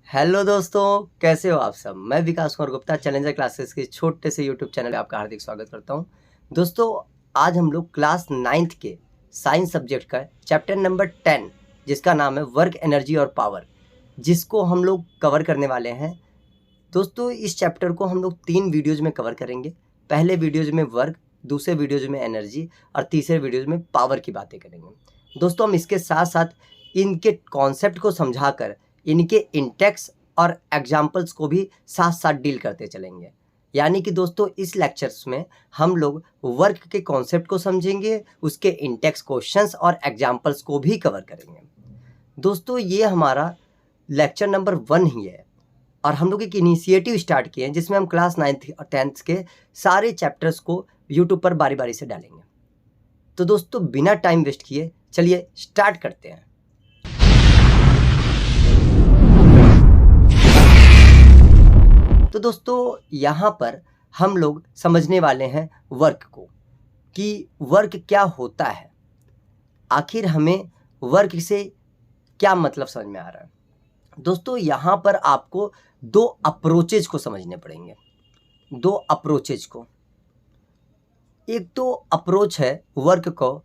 Hello दोस्तों, कैसे हो आप सब। मैं विकास कुमार गुप्ता चैलेंजर क्लासेस के छोटे से यूट्यूब चैनल पे आपका हार्दिक स्वागत करता हूं। दोस्तों, आज हम लोग क्लास 9th के साइंस सब्जेक्ट का चैप्टर नंबर 10 जिसका नाम है वर्क, एनर्जी और पावर, जिसको हम लोग कवर करने वाले हैं। दोस्तों, इस चैप्टर को हम लोग 3 वीडियोज़ में कवर करेंगे। पहले वीडियोज़ में वर्क, दूसरे वीडियोज़ में एनर्जी और तीसरे वीडियोज़ में पावर की बातें करेंगे। दोस्तों, हम इसके साथ साथ इनके कॉन्सेप्ट को समझाकर इनके इंटेक्स और एग्जाम्पल्स को भी साथ साथ डील करते चलेंगे। यानी कि दोस्तों, इस लेक्चर्स में हम लोग वर्क के कॉन्सेप्ट को समझेंगे, उसके इंटेक्स, क्वेश्चंस और एग्जाम्पल्स को भी कवर करेंगे। दोस्तों, ये हमारा लेक्चर नंबर 1 ही है और हम लोग एक इनिशिएटिव स्टार्ट किए हैं जिसमें हम क्लास 9th और 10th के सारे चैप्टर्स को यूट्यूब पर बारी बारी से डालेंगे। तो दोस्तों, बिना टाइम वेस्ट किए चलिए स्टार्ट करते हैं। तो दोस्तों, यहाँ पर हम लोग समझने वाले हैं वर्क को, कि वर्क क्या होता है, आखिर हमें वर्क से क्या मतलब समझ में आ रहा है। दोस्तों, यहाँ पर आपको 2 अप्रोचेज को समझने पड़ेंगे। 2 अप्रोचेज को, एक तो अप्रोच है वर्क को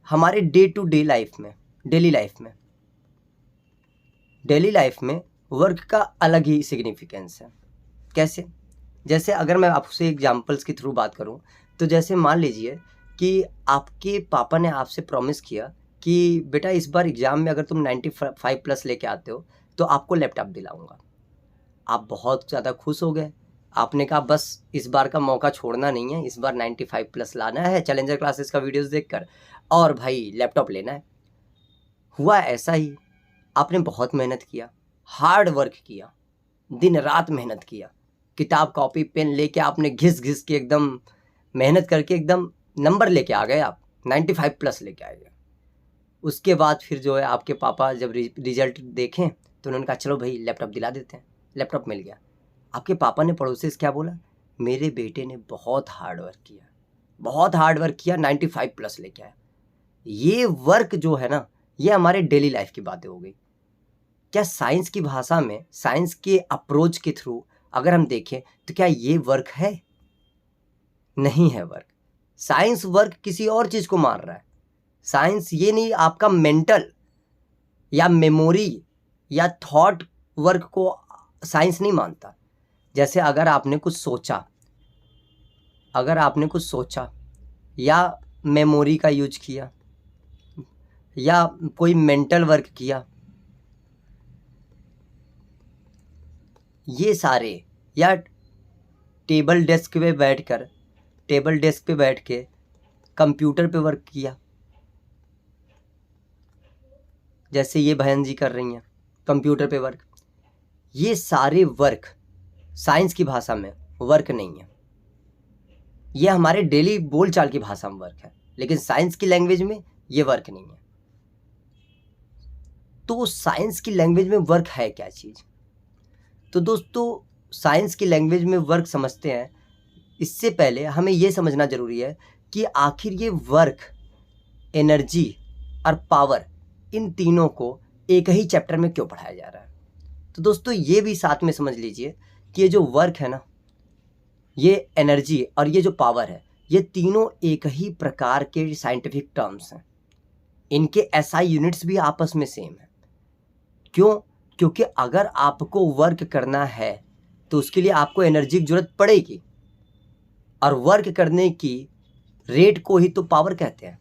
हमारे डे टू डे लाइफ में, डेली लाइफ में वर्क का अलग ही सिग्निफिकेंस है। कैसे? जैसे अगर मैं आपसे एग्जाम्पल्स के थ्रू बात करूं, तो जैसे मान लीजिए कि आपके पापा ने आपसे प्रॉमिस किया कि बेटा, इस बार एग्ज़ाम में अगर तुम 95 प्लस लेके आते हो तो आपको लैपटॉप दिलाऊंगा। आप बहुत ज़्यादा खुश हो गए। आपने कहा बस इस बार का मौका छोड़ना नहीं है, इस बार 95 प्लस लाना है चैलेंजर क्लासेस का वीडियोस देखकर, और भाई लैपटॉप लेना है। हुआ ऐसा ही, आपने बहुत मेहनत किया, हार्ड वर्क किया, दिन रात मेहनत किया, किताब कॉपी पेन लेके आपने घिस घिस के एकदम मेहनत करके एकदम नंबर लेके आ गए, आप 95 प्लस लेके आ गए। उसके बाद फिर जो है आपके पापा जब रिजल्ट देखें तो उन्होंने कहा चलो भाई लैपटॉप दिला देते हैं। लैपटॉप मिल गया। आपके पापा ने पड़ोसी से क्या बोला? मेरे बेटे ने बहुत हार्ड वर्क किया, 95 प्लस लेके आया। ये वर्क जो है ना, ये हमारे डेली लाइफ की बातें हो गई। क्या साइंस की भाषा में, साइंस के अप्रोच के थ्रू अगर हम देखें तो क्या ये वर्क है? नहीं है वर्क। साइंस वर्क किसी और चीज को मार रहा है। साइंस ये नहीं, आपका मेंटल या मेमोरी या थॉट वर्क को साइंस नहीं मानता। जैसे अगर आपने कुछ सोचा या मेमोरी का यूज किया या कोई मेंटल वर्क किया, ये सारे, या टेबल डेस्क पे बैठ के कंप्यूटर पे वर्क किया, जैसे ये बहन जी कर रही हैं कंप्यूटर पे वर्क, ये सारे वर्क साइंस की भाषा में वर्क नहीं है। ये हमारे डेली बोलचाल की भाषा में वर्क है, लेकिन साइंस की लैंग्वेज में ये वर्क नहीं है। तो साइंस की लैंग्वेज में वर्क है क्या चीज़? तो दोस्तों, साइंस की लैंग्वेज में वर्क समझते हैं, इससे पहले हमें ये समझना ज़रूरी है कि आखिर ये वर्क, एनर्जी और पावर, इन तीनों को एक ही चैप्टर में क्यों पढ़ाया जा रहा है। तो दोस्तों, ये भी साथ में समझ लीजिए कि ये जो वर्क है ना, ये एनर्जी और ये जो पावर है, ये तीनों एक ही प्रकार के साइंटिफिक टर्म्स हैं। इनके एसआई यूनिट्स भी आपस में सेम है। क्यों? क्योंकि अगर आपको वर्क करना है तो उसके लिए आपको एनर्जी की जरूरत पड़ेगी, और वर्क करने की रेट को ही तो पावर कहते हैं।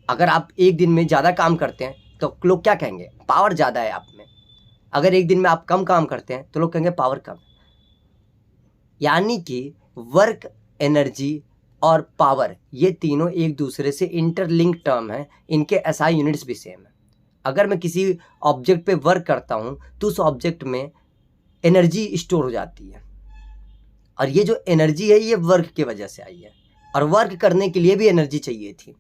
अगर आप एक दिन में ज़्यादा काम करते हैं तो लोग क्या कहेंगे? पावर ज़्यादा है आप में। अगर एक दिन में आप कम काम करते हैं तो लोग कहेंगे पावर कम। यानी कि वर्क, एनर्जी और पावर, ये तीनों एक दूसरे से इंटरलिंक टर्म हैं। इनके एसआई यूनिट्स भी सेम है। अगर मैं किसी ऑब्जेक्ट पे वर्क करता हूँ तो उस ऑब्जेक्ट में एनर्जी स्टोर हो जाती है, और ये जो एनर्जी है ये वर्क की वजह से आई है, और वर्क करने के लिए भी एनर्जी चाहिए थी,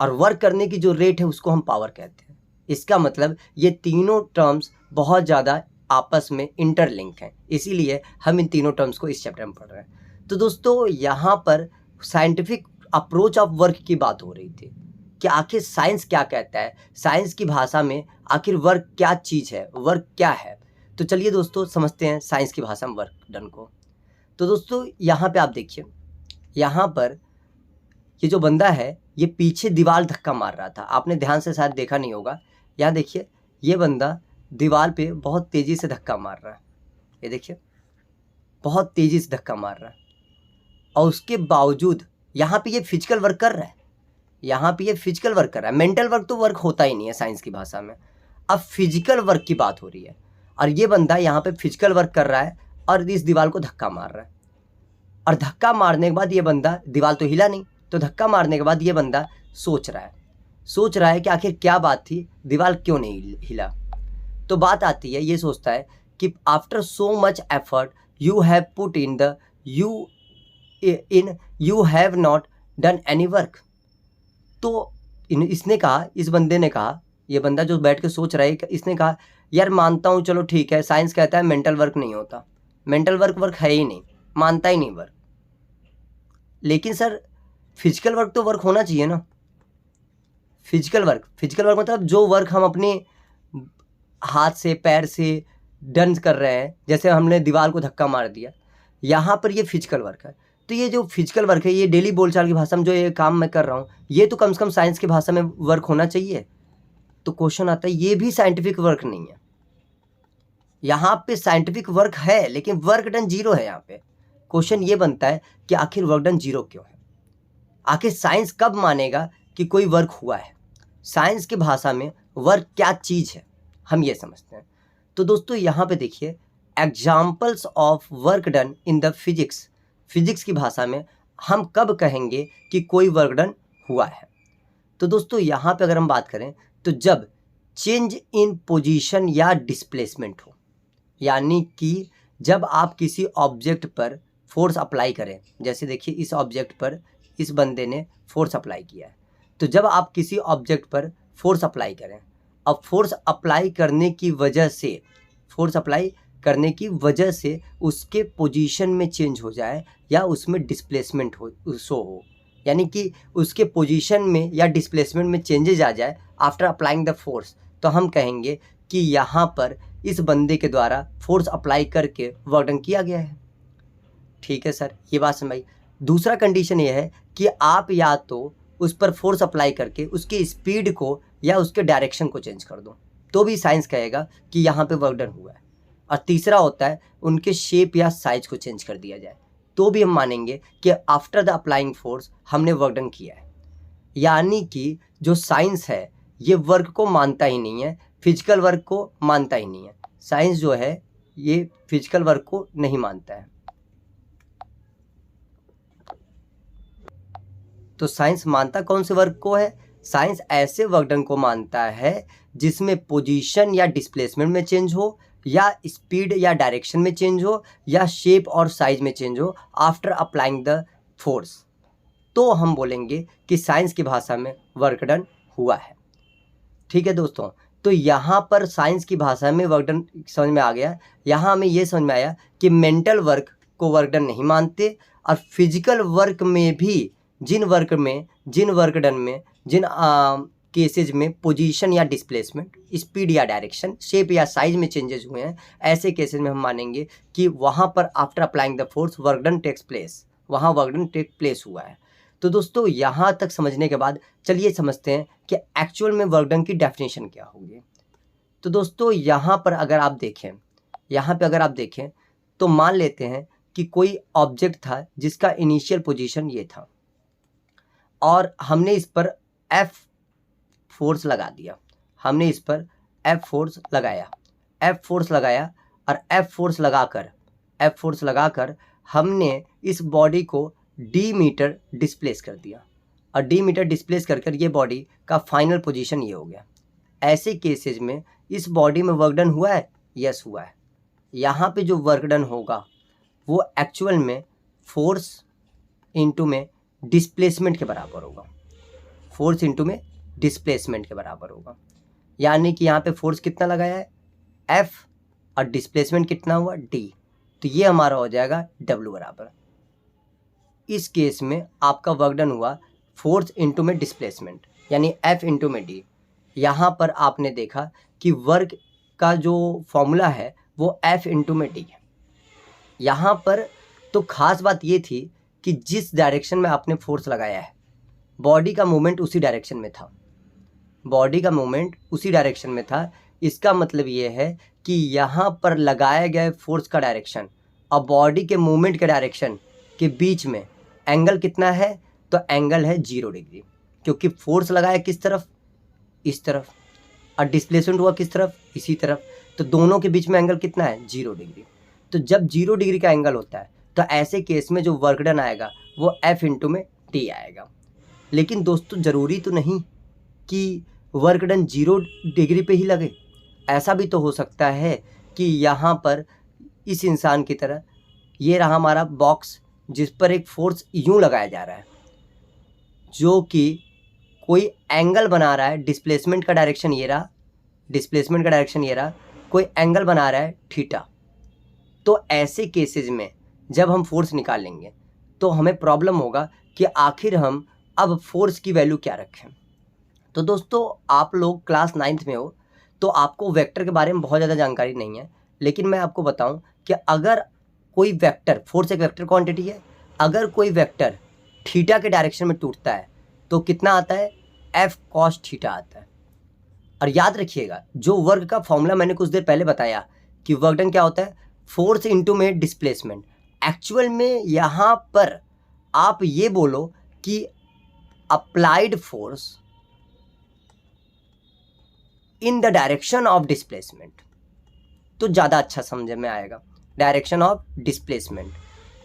और वर्क करने की जो रेट है उसको हम पावर कहते हैं। इसका मतलब ये तीनों टर्म्स बहुत ज़्यादा आपस में इंटरलिंक हैं, इसीलिए हम इन तीनों टर्म्स को इस चैप्टर में पढ़ रहे हैं। तो दोस्तों, यहाँ पर साइंटिफिक अप्रोच ऑफ वर्क की बात हो रही थी कि आखिर साइंस क्या कहता है, साइंस की भाषा में आखिर वर्क क्या चीज़ है, वर्क क्या है। तो चलिए दोस्तों समझते हैं साइंस की भाषा में वर्क डन को। तो दोस्तों यहाँ पे आप देखिए, यहाँ पर ये जो बंदा है ये पीछे दीवार धक्का मार रहा था, आपने ध्यान से शायद देखा नहीं होगा। यहाँ देखिए ये बंदा दीवार पे बहुत तेज़ी से धक्का मार रहा है, ये देखिए बहुत तेज़ी से धक्का मार रहा है, और उसके बावजूद यहाँ पे ये फिजिकल वर्क कर रहा है, यहाँ पे ये फिजिकल वर्क कर रहा है। मेंटल वर्क तो वर्क होता ही नहीं है साइंस की भाषा में, अब फिजिकल वर्क की बात हो रही है। और ये बंदा यहाँ पे फिजिकल वर्क कर रहा है और इस दीवार को धक्का मार रहा है, और धक्का मारने के बाद ये बंदा, दीवार तो हिला नहीं, तो धक्का मारने के बाद ये बंदा सोच रहा है कि आखिर क्या बात थी, दीवार क्यों नहीं हिला। तो बात आती है, ये सोचता है कि after so much effort you have put in the you have not done any work. तो इसने कहा, इस बंदे ने कहा, ये बंदा जो बैठ के सोच रहा है, इसने कहा यार मानता हूँ, चलो ठीक है, साइंस कहता है मेंटल वर्क नहीं होता, मेंटल वर्क है ही नहीं, मानता ही नहीं वर्क, लेकिन सर फिजिकल वर्क तो वर्क होना चाहिए ना। फिजिकल वर्क मतलब जो वर्क हम अपने हाथ से पैर से डन कर रहे हैं, जैसे हमने दीवार को धक्का मार दिया, यहाँ पर ये फिजिकल वर्क है। तो ये जो फिजिकल वर्क है, ये डेली बोलचाल की भाषा में जो ये काम मैं कर रहा हूँ, ये तो कम से कम साइंस की भाषा में वर्क होना चाहिए। तो क्वेश्चन आता है, ये भी साइंटिफिक वर्क नहीं है, यहाँ पे साइंटिफिक वर्क है लेकिन वर्क डन जीरो है। यहाँ पे क्वेश्चन ये बनता है कि आखिर वर्क डन जीरो क्यों है, आखिर साइंस कब मानेगा कि कोई वर्क हुआ है, साइंस की भाषा में वर्क क्या चीज़ है, हम ये समझते हैं। तो दोस्तों यहाँ पे देखिए examples of work done in the physics की भाषा में हम कब कहेंगे कि कोई वर्क डन हुआ है। तो दोस्तों यहाँ पे अगर हम बात करें तो जब चेंज इन पोजीशन या डिस्प्लेसमेंट हो, यानी कि जब आप किसी ऑब्जेक्ट पर फोर्स अप्लाई करें, जैसे देखिए इस ऑब्जेक्ट पर इस बंदे ने फोर्स अप्लाई किया है, तो जब आप किसी ऑब्जेक्ट पर फोर्स अप्लाई करें, अब फोर्स अप्लाई करने की वजह से उसके पोजीशन में चेंज हो जाए या उसमें डिस्प्लेसमेंट हो, यानी कि उसके पोजीशन में या डिस्प्लेसमेंट में चेंजेज आ जाए आफ्टर अप्लाइंग द फोर्स, तो हम कहेंगे कि यहाँ पर इस बंदे के द्वारा फोर्स अप्लाई करके वर्क डन किया गया है। ठीक है सर, ये बात समझ। दूसरा कंडीशन ये है कि आप या तो उस पर फोर्स अप्लाई करके उसकी स्पीड को या उसके डायरेक्शन को चेंज कर दो, तो भी साइंस कहेगा कि यहाँ पे वर्क डन हुआ है। और तीसरा होता है उनके शेप या साइज को चेंज कर दिया जाए, तो भी हम मानेंगे कि आफ्टर द अप्लाइंग फोर्स हमने वर्क डन किया है। यानी कि जो साइंस है ये वर्क को मानता ही नहीं है, फिजिकल वर्क को मानता ही नहीं है। साइंस जो है ये फिजिकल वर्क को नहीं मानता है। तो साइंस मानता कौन से वर्क को है? साइंस ऐसे वर्क डन को मानता है जिसमें पोजीशन या डिस्प्लेसमेंट में चेंज हो, या स्पीड या डायरेक्शन में चेंज हो, या शेप और साइज में चेंज हो आफ्टर अप्लाइंग द फोर्स, तो हम बोलेंगे कि साइंस की भाषा में वर्क डन हुआ है। ठीक है दोस्तों, तो यहाँ पर साइंस की भाषा में वर्क डन समझ में आ गया। यहाँ हमें ये समझ में आया कि मेंटल वर्क को वर्क डन नहीं मानते, और फिजिकल वर्क में भी जिन वर्क डन में जिन केसेज में पोजीशन या डिस्प्लेसमेंट, स्पीड या डायरेक्शन, शेप या साइज में चेंजेस हुए हैं, ऐसे केसेज में हम मानेंगे कि वहाँ पर after applying the force work done takes place, वहाँ वर्क डन टेक प्लेस हुआ है। तो दोस्तों यहाँ तक समझने के बाद चलिए समझते हैं कि एक्चुअल में वर्क डन की डेफिनेशन क्या होगी। तो दोस्तों यहाँ पर अगर आप देखें तो मान लेते हैं कि कोई ऑब्जेक्ट था जिसका इनिशियल पोजीशन ये था, और हमने इस पर F फोर्स लगा दिया, F फोर्स लगाया, और F फोर्स लगाकर हमने इस बॉडी को d मीटर डिस्प्लेस कर दिया, और d मीटर डिस्प्लेस कर ये बॉडी का फाइनल पोजीशन ये हो गया। ऐसे केसेज में इस बॉडी में वर्क डन हुआ है? यस हुआ है। यहाँ पे जो वर्क डन होगा वो एक्चुअल में फोर्स इनटू में डिस्प्लेसमेंट के बराबर होगा, यानी कि यहाँ पे फोर्स कितना लगाया है? F, और डिस्प्लेसमेंट कितना हुआ? D, तो ये हमारा हो जाएगा W बराबर। इस केस में आपका वर्क डन हुआ फोर्स इनटू में डिस्प्लेसमेंट, यानी F इनटू में D। यहाँ पर आपने देखा कि वर्क का जो फॉर्मूला है वो F इंटू में D है। यहाँ पर तो खास बात ये थी कि जिस डायरेक्शन में आपने फोर्स लगाया है, बॉडी का मूवमेंट उसी डायरेक्शन में था, बॉडी का मूवमेंट उसी डायरेक्शन में था। इसका मतलब ये है कि यहाँ पर लगाया गया फोर्स का डायरेक्शन और बॉडी के मूवमेंट के डायरेक्शन के बीच में एंगल कितना है, तो एंगल है 0 डिग्री, क्योंकि फोर्स लगाया किस तरफ, इस तरफ, और डिस्प्लेसमेंट हुआ किस तरफ, इसी तरफ, तो दोनों के बीच में एंगल कितना है, 0 डिग्री। तो जब 0 डिग्री का एंगल होता है तो ऐसे केस में जो वर्क डन आएगा वो F इंटू में D आएगा। लेकिन दोस्तों ज़रूरी तो नहीं कि वर्क डन 0 डिग्री पे ही लगे, ऐसा भी तो हो सकता है कि यहाँ पर इस इंसान की तरह ये रहा हमारा बॉक्स जिस पर एक फोर्स यूँ लगाया जा रहा है, जो कि कोई एंगल बना रहा है, डिस्प्लेसमेंट का डायरेक्शन ये रहा, डिस्प्लेसमेंट का डायरेक्शन ये रहा, कोई एंगल बना रहा है थीटा। तो ऐसे केसेस में जब हम फोर्स निकालेंगे तो हमें प्रॉब्लम होगा कि आखिर हम अब फोर्स की वैल्यू क्या रखें। तो दोस्तों आप लोग क्लास 9th में हो तो आपको वेक्टर के बारे में बहुत ज़्यादा जानकारी नहीं है, लेकिन मैं आपको बताऊं कि अगर कोई वेक्टर, फोर्स एक वेक्टर क्वांटिटी है, अगर कोई वेक्टर थीटा के डायरेक्शन में टूटता है तो कितना आता है, F cos थीटा आता है। और याद रखिएगा जो वर्क का फॉर्मूला मैंने कुछ देर पहले बताया कि वर्क डन क्या होता है, फोर्स इनटू में डिस्प्लेसमेंट। एक्चुअल में यहाँ पर आप ये बोलो कि applied force in the direction of displacement, तो ज़्यादा अच्छा समझ में आएगा। डायरेक्शन ऑफ डिस्प्लेसमेंट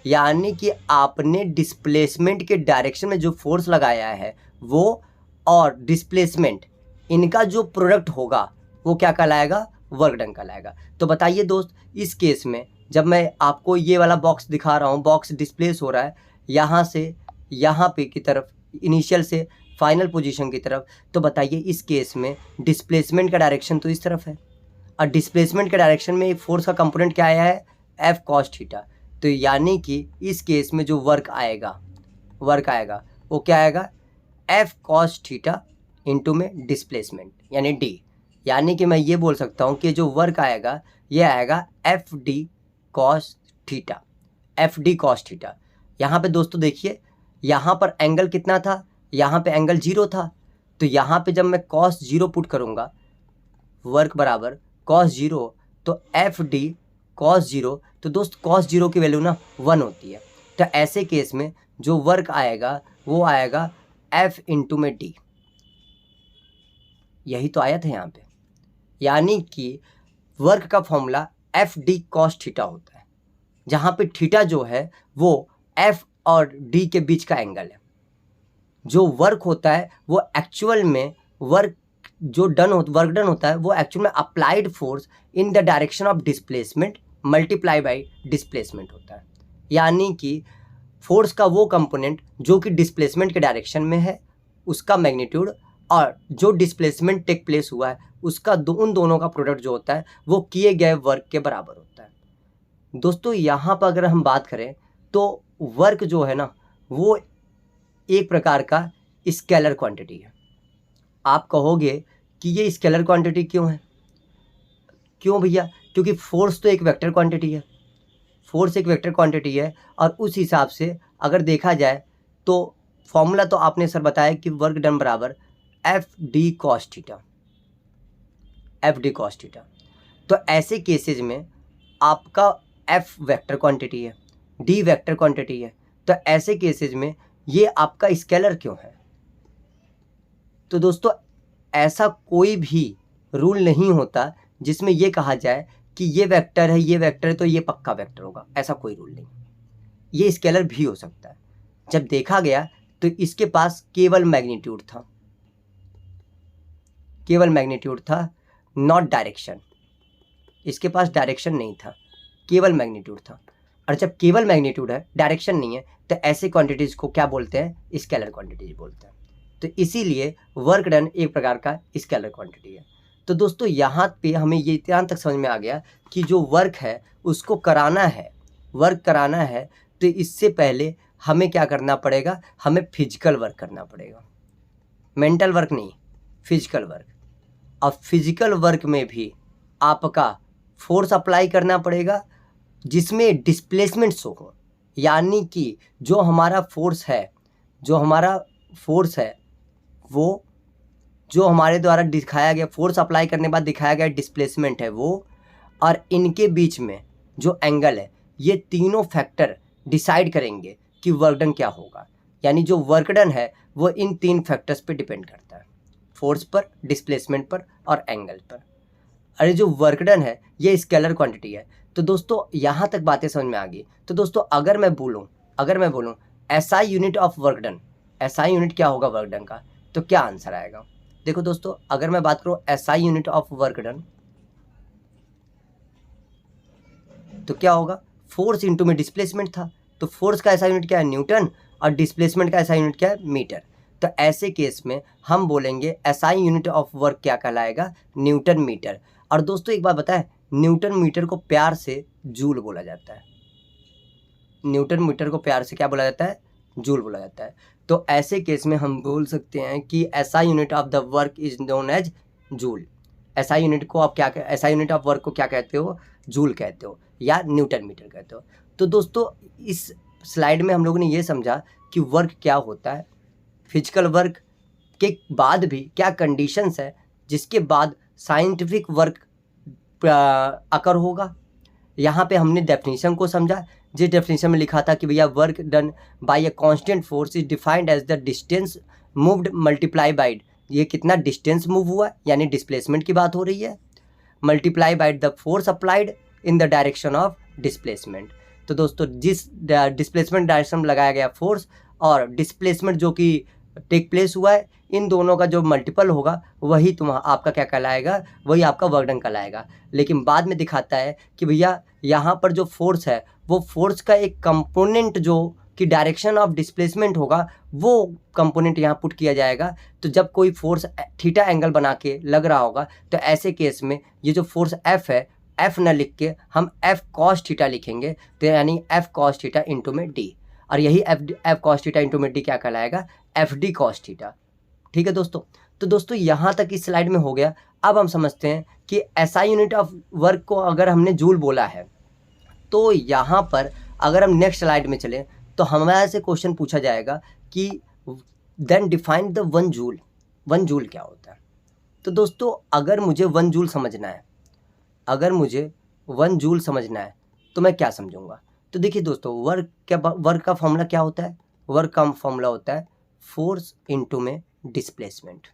यानी कि आपने डिस्प्लेसमेंट के डायरेक्शन में जो फोर्स लगाया है वो और डिस्प्लेसमेंट, इनका जो प्रोडक्ट होगा वो क्या कहलाएगा, वर्क डन कहलाएगा। तो बताइए दोस्त, इस केस में जब मैं आपको ये वाला बॉक्स दिखा रहा हूँ, बॉक्स डिस्प्लेस हो रहा है यहाँ से यहाँ पे की तरफ, इनिशियल से फाइनल पोजीशन की तरफ, तो बताइए इस केस में डिस्प्लेसमेंट का डायरेक्शन तो इस तरफ है और डिस्प्लेसमेंट के डायरेक्शन में एक फोर्स का कंपोनेंट क्या आया है, F cos थीटा। तो यानी कि इस केस में जो वर्क आएगा वो क्या आएगा, F cos थीटा इंटू में डिस्प्लेसमेंट यानी D। यानी कि मैं ये बोल सकता हूँ कि जो वर्क आएगा ये आएगा FD cos theta, FD cos theta. यहाँ पे दोस्तों देखिए, यहाँ पर एंगल कितना था, यहाँ पे एंगल 0 था, तो यहाँ पे जब मैं cos 0 पुट करूँगा, वर्क बराबर cos 0, तो FD cos 0, तो दोस्त cos 0 की वैल्यू ना 1 होती है। तो ऐसे केस में जो वर्क आएगा वो आएगा F इंटू में D। यही तो आया था यहाँ पे, यानी कि वर्क का फॉर्मूला FD cos थीटा होता है, जहाँ पे थीटा जो है वो F और D के बीच का एंगल है। जो वर्क होता है वो एक्चुअल में वर्क डन होता है वो एक्चुअल में applied force in the direction of displacement multiply by displacement होता है। यानी कि फोर्स का वो कंपोनेंट जो कि डिस्प्लेसमेंट के डायरेक्शन में है उसका मैग्नीट्यूड, और जो डिस्प्लेसमेंट टेक प्लेस हुआ है उसका उन दोनों का प्रोडक्ट जो होता है वो किए गए वर्क के बराबर होता है। दोस्तों यहाँ पर अगर हम बात करें तो वर्क जो है ना वो एक प्रकार का स्केलर क्वांटिटी है। आप कहोगे कि ये स्केलर क्वांटिटी क्यों है, क्यों भैया, क्योंकि फोर्स तो एक वेक्टर क्वांटिटी है, फोर्स एक वेक्टर क्वांटिटी है। और उस हिसाब से अगर देखा जाए तो फॉर्मूला तो आपने सर बताया कि वर्क डन बराबर FD cos theta, FD cos theta. तो ऐसे केसेस में आपका F वेक्टर क्वांटिटी है, D वेक्टर क्वांटिटी है, तो ऐसे केसेस में ये आपका स्केलर क्यों है। तो दोस्तों ऐसा कोई भी रूल नहीं होता जिसमें ये कहा जाए कि ये वेक्टर है तो ये पक्का वेक्टर होगा, ऐसा कोई रूल नहीं। ये स्केलर भी हो सकता है। जब देखा गया तो इसके पास केवल मैग्नीट्यूड था, नॉट डायरेक्शन। इसके पास डायरेक्शन नहीं था, केवल मैग्नीट्यूड था। और जब केवल मैग्नीट्यूड है, डायरेक्शन नहीं है, तो ऐसे क्वांटिटीज़ को क्या बोलते हैं, स्केलर क्वांटिटीज बोलते हैं। तो इसीलिए वर्क डन एक प्रकार का स्केलर क्वांटिटी है। तो दोस्तों यहाँ पे हमें ये इतना तक समझ में आ गया कि जो वर्क है उसको कराना है, तो इससे पहले हमें क्या करना पड़ेगा, हमें फिजिकल वर्क करना पड़ेगा, मेंटल वर्क नहीं, फिजिकल वर्क। और फिजिकल वर्क में भी आपका फोर्स अप्लाई करना पड़ेगा जिसमें डिस्प्लेसमेंट शो हो, यानी कि जो हमारा फोर्स है वो जो हमारे द्वारा दिखाया गया फोर्स अप्लाई करने के बाद दिखाया गया डिस्प्लेसमेंट है वो, और इनके बीच में जो एंगल है, ये तीनों फैक्टर डिसाइड करेंगे कि वर्क डन क्या होगा। यानी जो वर्क डन है वो इन 3 फैक्टर्स पे डिपेंड करता है, फोर्स पर, डिस्प्लेसमेंट पर और एंगल पर। अरे जो वर्क डन है ये स्केलर क्वांटिटी है। तो दोस्तों यहाँ तक बातें समझ में आ गई। तो दोस्तों अगर मैं बोलूँ SI unit of work done, SI unit क्या होगा वर्क डन का, तो क्या आंसर आएगा? देखो दोस्तों, अगर मैं बात करूँ SI unit of work done, तो क्या होगा, फोर्स इंटू में डिस्प्लेसमेंट था, तो फोर्स का SI यूनिट क्या है, न्यूटन, और डिस्प्लेसमेंट का SI यूनिट क्या है, मीटर। तो ऐसे केस में हम बोलेंगे SI यूनिट ऑफ वर्क क्या कहलाएगा, न्यूटन मीटर। और दोस्तों एक बात बताएं, न्यूटन मीटर को प्यार से जूल बोला जाता है। न्यूटन मीटर को प्यार से क्या बोला जाता है, जूल बोला जाता है। तो ऐसे केस में हम बोल सकते हैं कि SI unit of the work is known as joule. SI unit को आप क्या, SI यूनिट ऑफ वर्क को क्या कहते हो, जूल कहते हो या न्यूटन मीटर कहते हो। तो दोस्तों इस स्लाइड में हम लोगों ने ये समझा कि वर्क क्या होता है, फिजिकल वर्क के बाद भी क्या कंडीशंस है जिसके बाद साइंटिफिक वर्क अकर होगा। यहाँ पे हमने डेफिनेशन को समझा, जिस डेफिनेशन में लिखा था कि भैया work done by a constant force is defined as the distance moved multiply by, ये कितना डिस्टेंस मूव हुआ यानी डिस्प्लेसमेंट की बात हो रही है, multiply by the force applied in the direction of displacement. तो दोस्तों जिस डिस्प्लेसमेंट डायरेक्शन में लगाया गया फोर्स और डिस्प्लेसमेंट जो कि टेक प्लेस हुआ है, इन दोनों का जो मल्टीपल होगा वही आपका क्या कहलाएगा, वही आपका वर्क डन कहलाएगा। लेकिन बाद में दिखाता है कि भैया यहाँ पर जो फोर्स है वो फोर्स का एक कंपोनेंट जो कि डायरेक्शन ऑफ डिस्प्लेसमेंट होगा वो कंपोनेंट यहाँ पुट किया जाएगा। तो जब कोई फोर्स थीटा एंगल बना के लग रहा होगा तो ऐसे केस में ये जो फोर्स F है, F न लिख के हम F cos थीटा लिखेंगे, तो यानी F cos थीटा इंटू में D, और यही F cos थीटा इंटू में D क्या कहलाएगा, FD cos थीटा। ठीक है दोस्तों, तो दोस्तों यहाँ तक इस स्लाइड में हो गया। अब हम समझते हैं कि SI यूनिट ऑफ वर्क को अगर हमने जूल बोला है, तो यहाँ पर अगर हम नेक्स्ट स्लाइड में चलें तो हमारे से क्वेश्चन पूछा जाएगा कि then define the 1 joule. 1 joule क्या होता है? तो दोस्तों अगर मुझे 1 जूल समझना है, तो मैं क्या समझूंगा? तो देखिए दोस्तों, वर्क का फॉर्मूला क्या होता है? वर्क का फॉर्मूला होता है फोर्स इंटू में डिस्प्लेसमेंट।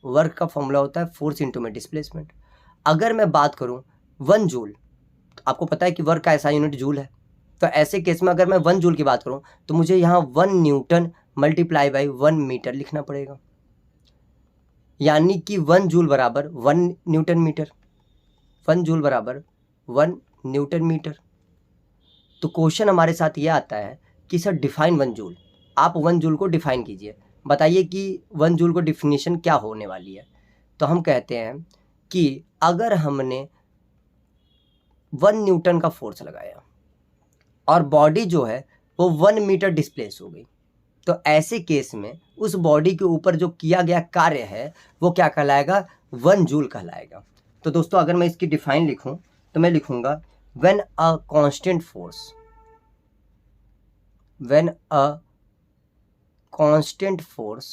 वर्क का फॉर्मूला होता है फोर्स इंटू में डिस्प्लेसमेंट। अगर मैं बात करूं 1 जूल, तो आपको पता है कि वर्क का SI यूनिट जूल है, तो ऐसे केस में अगर मैं 1 जूल की बात करूं तो मुझे यहाँ 1 न्यूटन मल्टीप्लाई बाई 1 मीटर लिखना पड़ेगा, यानी कि 1 जूल बराबर 1 न्यूटन मीटर। 1 जूल बराबर 1 न्यूटन मीटर। तो क्वेश्चन हमारे साथ ये आता है कि सर डिफाइन 1 जूल। आप 1 जूल को डिफाइन कीजिए, बताइए कि 1 जूल को डिफिनीशन क्या होने वाली है। तो हम कहते हैं कि अगर हमने 1 न्यूटन का फोर्स लगाया और बॉडी जो है वो 1 मीटर डिस्प्लेस हो गई, तो ऐसे केस में उस बॉडी के ऊपर जो किया गया कार्य है वो क्या कहलाएगा, 1 जूल कहलाएगा। तो दोस्तों अगर मैं इसकी डिफाइन लिखूं तो मैं लिखूंगा when a constant force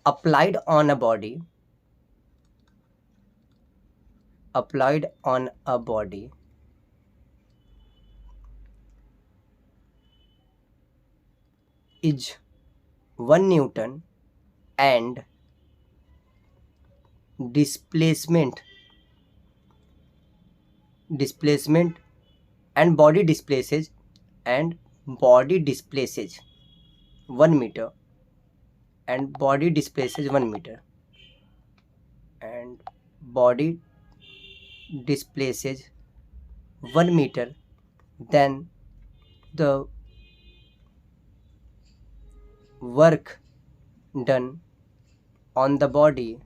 applied on a body is 1 Newton and displacement and body displaces 1 meter and body displaces 1 meter and body displaces 1 meter, then the work done on the body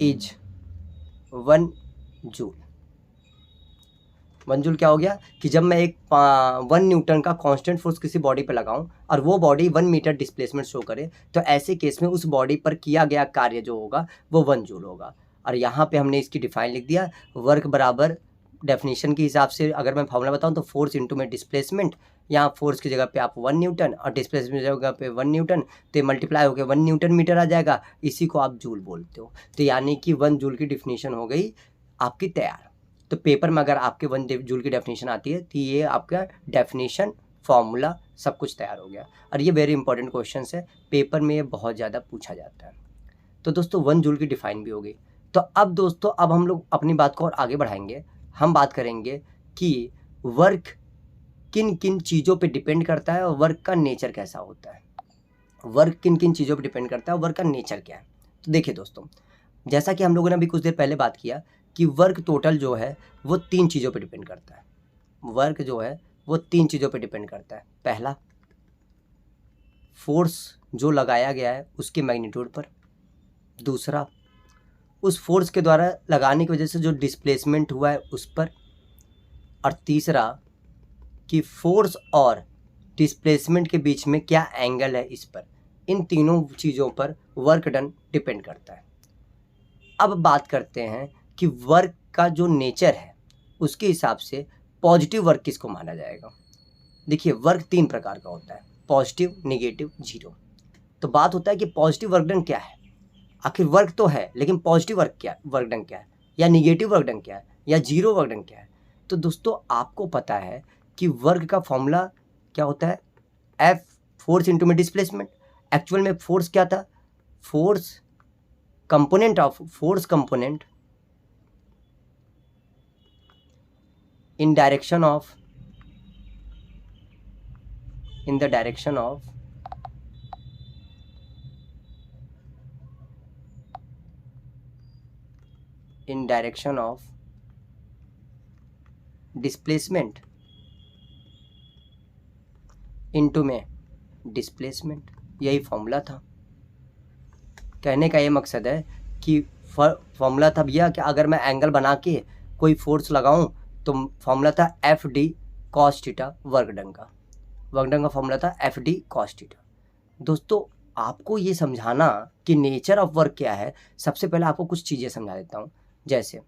is 1 joule. 1 joule क्या हो गया कि जब मैं एक 1 Newton का constant force किसी body पर लगाऊं और वो बॉडी 1 मीटर डिस्प्लेसमेंट शो करे, तो ऐसे केस में उस बॉडी पर किया गया कार्य जो होगा वो 1 जूल होगा। और यहाँ पे हमने इसकी डिफाइन लिख दिया, वर्क बराबर डेफिनेशन के हिसाब से अगर मैं फॉर्मूला बताऊँ तो फोर्स इंटू में डिस्प्लेसमेंट, यहाँ फोर्स की जगह पे आप 1 न्यूटन और डिस्प्लेसमेंट की जगह पे 1 न्यूटन, तो मल्टीप्लाई होकर 1 न्यूटन मीटर आ जाएगा, इसी को आप जूल बोलते हो। तो यानी कि 1 जूल की डिफिनीशन हो गई आपकी तैयार। तो पेपर में अगर आपके 1 जूल की डेफिनेशन आती है तो ये आपका डेफिनेशन फॉर्मूला सब कुछ तैयार हो गया। और ये वेरी इंपॉर्टेंट क्वेश्चन है, पेपर में ये बहुत ज़्यादा पूछा जाता है। तो दोस्तों 1 जूल की डिफाइन भी हो गई। तो अब दोस्तों अब हम लोग अपनी बात को और आगे बढ़ाएंगे, हम बात करेंगे कि वर्क किन किन चीज़ों पे डिपेंड करता है और वर्क का नेचर कैसा होता है। वर्क किन किन चीज़ों पे डिपेंड करता है और वर्क का नेचर क्या है। तो देखिए दोस्तों, जैसा कि हम लोगों ने अभी कुछ देर पहले बात किया कि वर्क टोटल जो है वो 3 चीज़ों पे डिपेंड करता है। वर्क जो है वो 3 चीज़ों पे डिपेंड करता है। पहला, फोर्स जो लगाया गया है उसके मैग्नीट्यूड पर। दूसरा, उस फोर्स के द्वारा लगाने की वजह से जो डिस्प्लेसमेंट हुआ है उस पर। और तीसरा कि फोर्स और डिस्प्लेसमेंट के बीच में क्या एंगल है इस पर। इन तीनों चीज़ों पर वर्क डन डिपेंड करता है। अब बात करते हैं कि वर्क का जो नेचर है उसके हिसाब से पॉजिटिव वर्क किसको माना जाएगा। देखिए वर्क 3 प्रकार का होता है, पॉजिटिव, नेगेटिव, जीरो। तो बात होता है कि पॉजिटिव वर्क डन क्या है, आखिर वर्क तो है लेकिन पॉजिटिव वर्क डन क्या है, या नेगेटिव वर्क डन क्या है, या जीरो वर्क डन क्या है। तो दोस्तों आपको पता है कि वर्क का फॉर्मूला क्या होता है, एफ फोर्स इंटू में डिस्प्लेसमेंट। एक्चुअल में फोर्स क्या था, force component of force component in the direction of displacement into में डिस्प्लेसमेंट। यही फॉर्मूला था। कहने का ये मकसद है कि फॉर्मूला था भैया कि अगर मैं एंगल बना के कोई फोर्स लगाऊं तो फॉर्मूला था F D cos theta work done का। वर्क डन का फॉर्मूला था एफ डी कॉस थीटा। दोस्तों आपको ये समझाना कि नेचर ऑफ वर्क क्या है, सबसे पहले आपको कुछ चीज़ें समझा देता हूँ। जैसे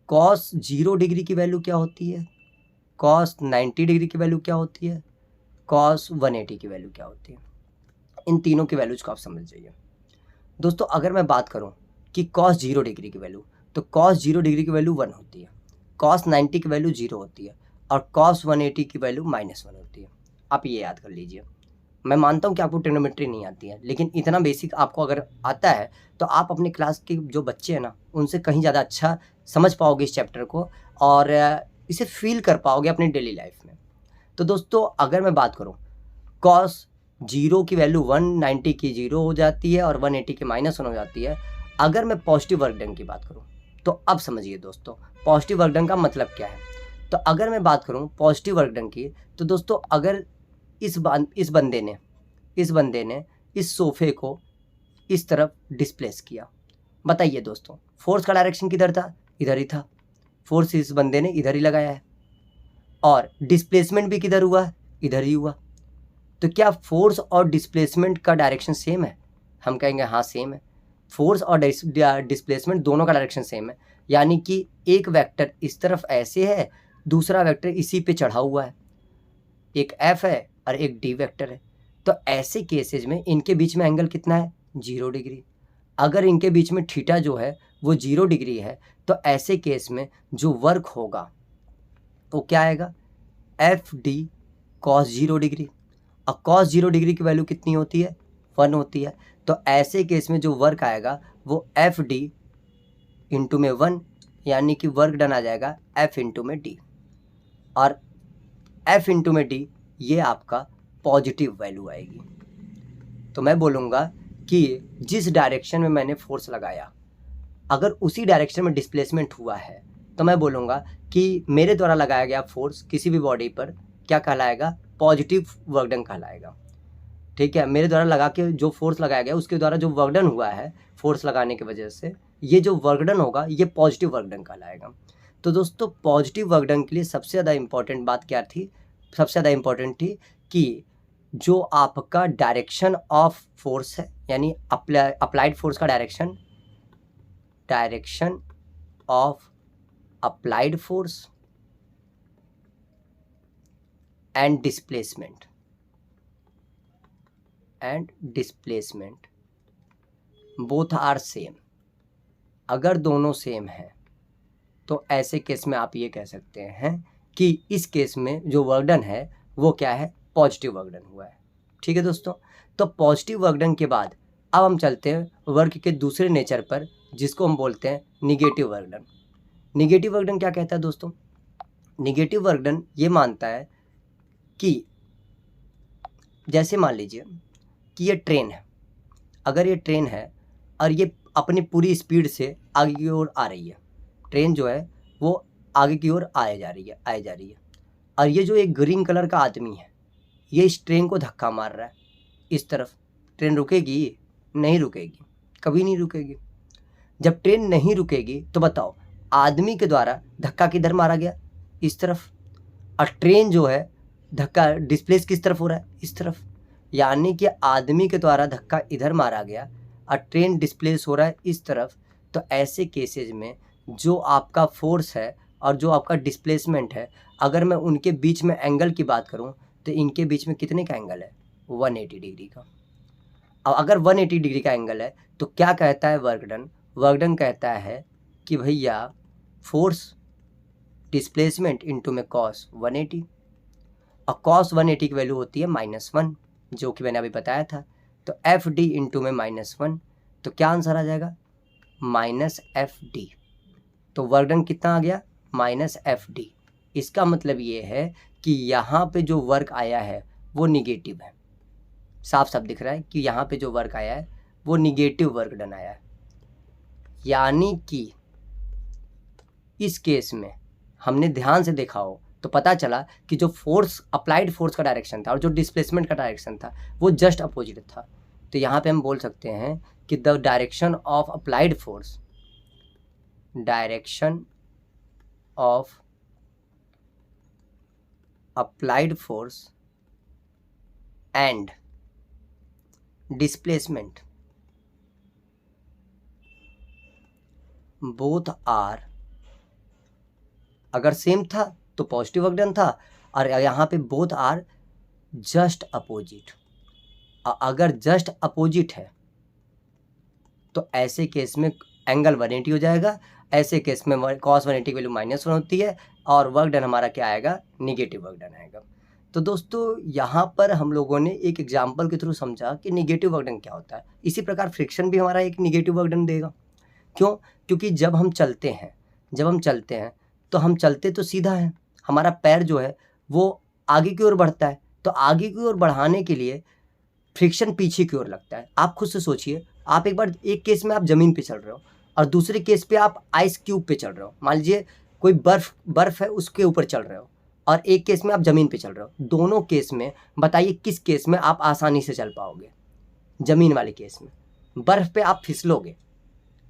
कॉस 0 डिग्री की वैल्यू क्या होती है, कॉस 90 डिग्री की वैल्यू क्या होती है, कॉस 180 की वैल्यू क्या होती है। इन तीनों की वैल्यूज को आप समझ जाइए। दोस्तों अगर मैं बात करूं कि कॉस 0 डिग्री की वैल्यू, तो कॉस 0 डिग्री की वैल्यू 1 होती है, कॉस 90 की वैल्यू 0 होती है और कॉस 180 की वैल्यू -1 होती है। आप ये याद कर लीजिए। मैं मानता हूँ कि आपको ट्रिग्नोमेट्री नहीं आती है, लेकिन इतना बेसिक आपको अगर आता है तो आप अपने क्लास के जो बच्चे हैं ना उनसे कहीं ज़्यादा अच्छा समझ पाओगे इस चैप्टर को और इसे फील कर पाओगे अपनी डेली लाइफ में। तो दोस्तों अगर मैं बात करूँ, कॉस 0 की वैल्यू 190 की 0 हो जाती है और 180 की -1 हो जाती है। अगर मैं पॉजिटिव वर्क डन की बात करूँ तो अब समझिए दोस्तों पॉजिटिव वर्क डन का मतलब क्या है। तो अगर मैं बात करूँ पॉजिटिव वर्क डन की, तो दोस्तों अगर इस बंदे ने इस सोफे को इस तरफ डिस्प्लेस किया, बताइए दोस्तों फोर्स का डायरेक्शन किधर था, इधर ही था। फोर्स इस बंदे ने इधर ही लगाया है और डिस्प्लेसमेंट भी किधर हुआ, इधर ही हुआ। तो क्या फोर्स और डिस्प्लेसमेंट का डायरेक्शन सेम है? हम कहेंगे हाँ सेम है। फोर्स और डिस्प्लेसमेंट दोनों का डायरेक्शन सेम है, यानी कि एक वेक्टर इस तरफ ऐसे है, दूसरा वेक्टर इसी पे चढ़ा हुआ है। एक एफ है और एक डी वेक्टर है। तो ऐसे केसेस में इनके बीच में एंगल कितना है, 0 डिग्री। अगर इनके बीच में थीटा जो है वो 0 डिग्री है तो ऐसे केस में जो वर्क होगा वो क्या आएगा, एफ डी कॉस 0 डिग्री। और कॉस 0 डिग्री की वैल्यू कितनी होती है, 1 होती है। तो ऐसे केस में जो वर्क आएगा वो एफ डी इंटू में 1, यानी कि वर्क डन आ जाएगा एफ इंटू में डी। और एफ इंटू में डी ये आपका पॉजिटिव वैल्यू आएगी। तो मैं बोलूँगा कि जिस डायरेक्शन में मैंने फोर्स लगाया अगर उसी डायरेक्शन में डिस्प्लेसमेंट हुआ है तो मैं बोलूँगा कि मेरे द्वारा लगाया गया फोर्स किसी भी बॉडी पर क्या कहलाएगा, पॉजिटिव वर्क डन कहलाएगा। ठीक है, मेरे द्वारा लगा के जो फोर्स लगाया गया उसके द्वारा जो वर्क डन हुआ है फोर्स लगाने की वजह से, ये जो वर्क डन होगा ये पॉजिटिव वर्क डन कहलाएगा। तो दोस्तों पॉजिटिव वर्क डन के लिए सबसे ज़्यादा इम्पॉर्टेंट बात क्या थी, सबसे ज़्यादा इम्पॉर्टेंट थी कि जो आपका डायरेक्शन ऑफ फोर्स है, यानी अप्लाइड फोर्स का direction of applied force and displacement both are same. अगर दोनों सेम हैं तो ऐसे केस में आप ये कह सकते हैं कि इस केस में जो वर्क डन है वो क्या है, पॉजिटिव वर्क डन हुआ है। ठीक है दोस्तों, तो पॉजिटिव वर्क डन के बाद अब हम चलते हैं वर्क के दूसरे नेचर पर, जिसको हम बोलते हैं negative work done. Negative work done क्या कहता है दोस्तों? निगेटिव वर्क डन ये मानता है कि जैसे मान लीजिए कि ये ट्रेन है, अगर ये ट्रेन है और ये अपनी पूरी स्पीड से आगे की ओर आ रही है, ट्रेन जो है वो आगे की ओर आए जा रही है, और ये जो एक ग्रीन कलर का आदमी है ये इस ट्रेन को धक्का मार रहा है इस तरफ। ट्रेन रुकेगी? नहीं रुकेगी, कभी नहीं रुकेगी। जब ट्रेन नहीं रुकेगी तो बताओ आदमी के द्वारा धक्का किधर मारा गया? इस तरफ। और ट्रेन जो है धक्का डिस्प्लेस किस तरफ हो रहा है? इस तरफ। यानी कि आदमी के द्वारा धक्का इधर मारा गया और ट्रेन डिस्प्लेस हो रहा है इस तरफ। तो ऐसे केसेज में जो आपका फोर्स है और जो आपका डिस्प्लेसमेंट है, अगर मैं उनके बीच में एंगल की बात करूं तो इनके बीच में कितने का एंगल है? 180 डिग्री का। अब अगर 180 डिग्री का एंगल है तो क्या कहता है वर्क डन? वर्क डन कहता है कि भैया फोर्स डिस्प्लेसमेंट इंटू में कॉस 180, और कॉस 180 की वैल्यू होती है -1, जो कि मैंने अभी बताया था। तो एफ डी इंटू में -1, तो क्या आंसर आ जाएगा? -FD। तो वर्क डन कितना आ गया? -FD। इसका मतलब ये है कि यहाँ पे जो वर्क आया है वो निगेटिव है। साफ साफ दिख रहा है कि यहाँ पे जो वर्क आया है वो निगेटिव वर्क डन आया है। यानी कि इस केस में हमने ध्यान से देखा हो तो पता चला कि जो फोर्स अप्लाइड फोर्स का डायरेक्शन था और जो डिस्प्लेसमेंट का डायरेक्शन था वो जस्ट अपोजिट था। तो यहाँ पे हम बोल सकते हैं कि the direction of applied force, direction of applied force and displacement both are, अगर सेम था तो पॉजिटिव वर्क डन था, और यहाँ पे बोथ आर जस्ट अपोजिट। अगर जस्ट अपोजिट है तो ऐसे केस में एंगल 180 हो जाएगा। ऐसे केस में cos 180 की वैल्यू -1 होती है और वर्क डन हमारा क्या आएगा? निगेटिव वर्क डन आएगा। तो दोस्तों यहाँ पर हम लोगों ने एक एग्जाम्पल के थ्रू समझा कि निगेटिव वर्क डन क्या होता है। इसी प्रकार फ्रिक्शन भी हमारा एक निगेटिव वर्क डन देगा। क्यों? क्योंकि जब हम चलते हैं तो हम चलते तो सीधा है, हमारा पैर जो है वो आगे की ओर बढ़ता है, तो आगे की ओर बढ़ाने के लिए फ्रिक्शन पीछे की ओर लगता है। आप खुद से सोचिए, आप एक बार एक केस में आप ज़मीन पे चल रहे हो और दूसरे केस पे आप आइस क्यूब पे चल रहे हो, मान लीजिए कोई बर्फ़ है उसके ऊपर चल रहे हो, और एक केस में आप ज़मीन पे चल रहे हो। दोनों केस में बताइए किस केस में आप आसानी से चल पाओगे? ज़मीन वाले केस में। बर्फ़ पे आप फिसलोगे,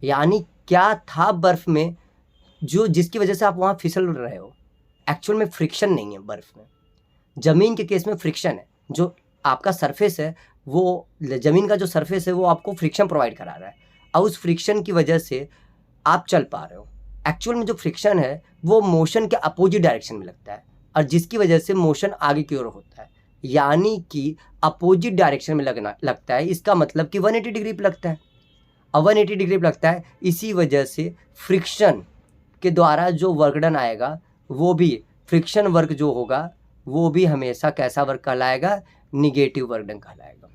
यानी क्या था बर्फ़ में जो जिसकी वजह से आप वहाँ फिसल रहे हो? एक्चुअल में फ्रिक्शन नहीं है बर्फ़ में। ज़मीन के केस में फ्रिक्शन है, जो आपका सरफेस है वो ज़मीन का जो सरफेस है वो आपको फ्रिक्शन प्रोवाइड करा रहा है, और उस फ्रिक्शन की वजह से आप चल पा रहे हो। एक्चुअल में जो फ्रिक्शन है वो मोशन के अपोजिट डायरेक्शन में लगता है, और जिसकी वजह से मोशन आगे की ओर होता है, यानी कि अपोजिट डायरेक्शन में लगता है। इसका मतलब कि 180 डिग्री पे लगता है, और 180 डिग्री पे लगता है। इसी वजह से फ्रिक्शन के द्वारा जो वर्क डन आएगा वो भी, फ्रिक्शन वर्क जो होगा वो भी हमेशा कैसा वर्क कहलाएगा? निगेटिव वर्क डन कहलाएगा।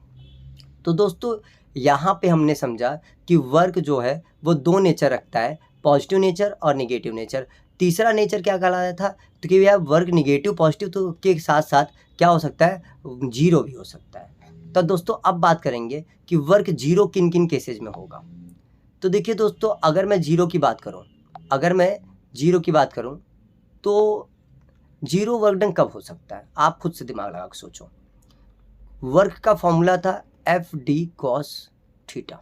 तो दोस्तों यहाँ पे हमने समझा कि वर्क जो है वो दो नेचर रखता है, पॉजिटिव नेचर और निगेटिव नेचर। तीसरा नेचर क्या कहलाता था? तो कि भैया वर्क निगेटिव पॉजिटिव तो के साथ साथ क्या हो सकता है? जीरो भी हो सकता है। तो दोस्तों अब बात करेंगे कि वर्क जीरो किन किन केसेज में होगा। तो देखिए दोस्तों, अगर मैं जीरो की बात करूं तो जीरो वर्क डन कब हो सकता है? आप खुद से दिमाग लगा के सोचो। वर्क का फॉर्मूला था FD cos थीटा।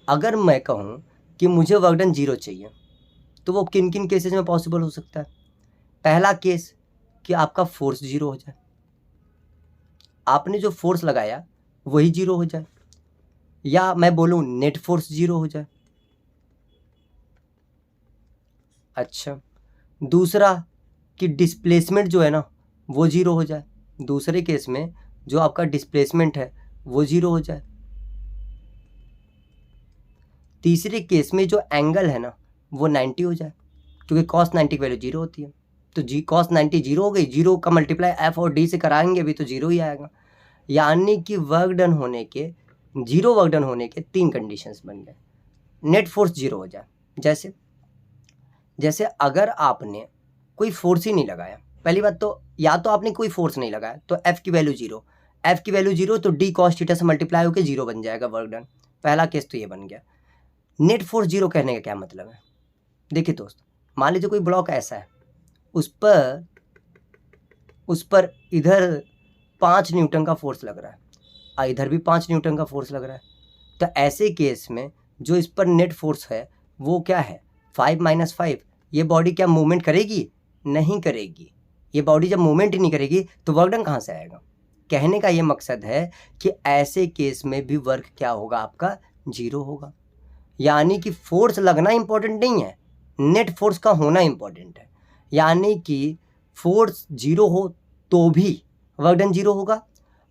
अगर मैं कहूं कि मुझे वर्क डन 0 चाहिए, तो वो किन किन केसेस में पॉसिबल हो सकता है? पहला केस कि आपका फोर्स 0 हो जाए, आपने जो फोर्स लगाया वही 0 हो जाए, या मैं बोलूँ नेट फोर्स 0 हो जाए। अच्छा, दूसरा कि डिस्प्लेसमेंट जो है ना वो 0 हो जाए, दूसरे केस में जो आपका डिस्प्लेसमेंट है वो 0 हो जाए। तीसरे केस में जो एंगल है ना वो 90 हो जाए, क्योंकि cos 90 की वैल्यू 0 होती है, तो cos 90 0 हो गई, 0 का मल्टीप्लाई F और D से कराएंगे भी तो 0 ही आएगा। यानी कि वर्क डन होने के 0 वर्क डन होने के 3 कंडीशंस बन गए। नेट फोर्स 0 हो जाए, जैसे अगर आपने कोई फोर्स ही नहीं लगाया, पहली बात तो या तो आपने कोई फोर्स नहीं लगाया तो F की वैल्यू 0, F की वैल्यू 0 तो D cos थीटा से मल्टीप्लाई होकर 0 बन जाएगा वर्क डन। पहला केस तो ये बन गया। नेट फोर्स 0 कहने का क्या मतलब है? देखिए दोस्त, मान लीजिए कोई ब्लॉक ऐसा है, उस पर इधर 5 न्यूटन का फोर्स लग रहा है और इधर भी 5 न्यूटन का फोर्स लग रहा है, तो ऐसे केस में जो इस पर नेट फोर्स है वो क्या है? 5 - 5। ये बॉडी क्या मूवमेंट करेगी? नहीं करेगी। ये बॉडी जब मूवमेंट ही नहीं करेगी तो वर्क डन कहाँ से आएगा? कहने का ये मकसद है कि ऐसे केस में भी वर्क क्या होगा? आपका 0 होगा। यानी कि फोर्स लगना इंपॉर्टेंट नहीं है, नेट फोर्स का होना इंपॉर्टेंट है। यानी कि फोर्स 0 हो तो भी वर्क डन 0 होगा।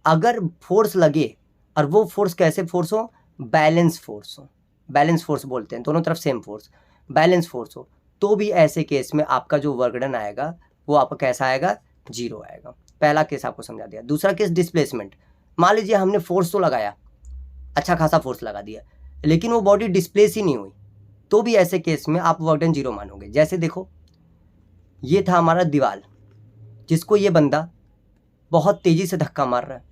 अगर फोर्स लगे और वो फोर्स कैसे फोर्स हो? बैलेंस फोर्स हो, बैलेंस फोर्स बोलते हैं, दोनों तरफ सेम फोर्स, बैलेंस फोर्स हो, तो भी ऐसे केस में आपका जो वर्क डन आएगा वो आपका कैसा आएगा? 0 आएगा। पहला केस आपको समझा दिया। दूसरा केस डिस्प्लेसमेंट। मान लीजिए हमने फोर्स तो लगाया, अच्छा खासा फोर्स लगा दिया, लेकिन वो बॉडी डिस्प्लेस ही नहीं हुई, तो भी ऐसे केस में आप वर्क डन 0 मानोगे। जैसे देखो, ये था हमारा दीवार, जिसको ये बंदा बहुत तेज़ी से धक्का मार रहा है,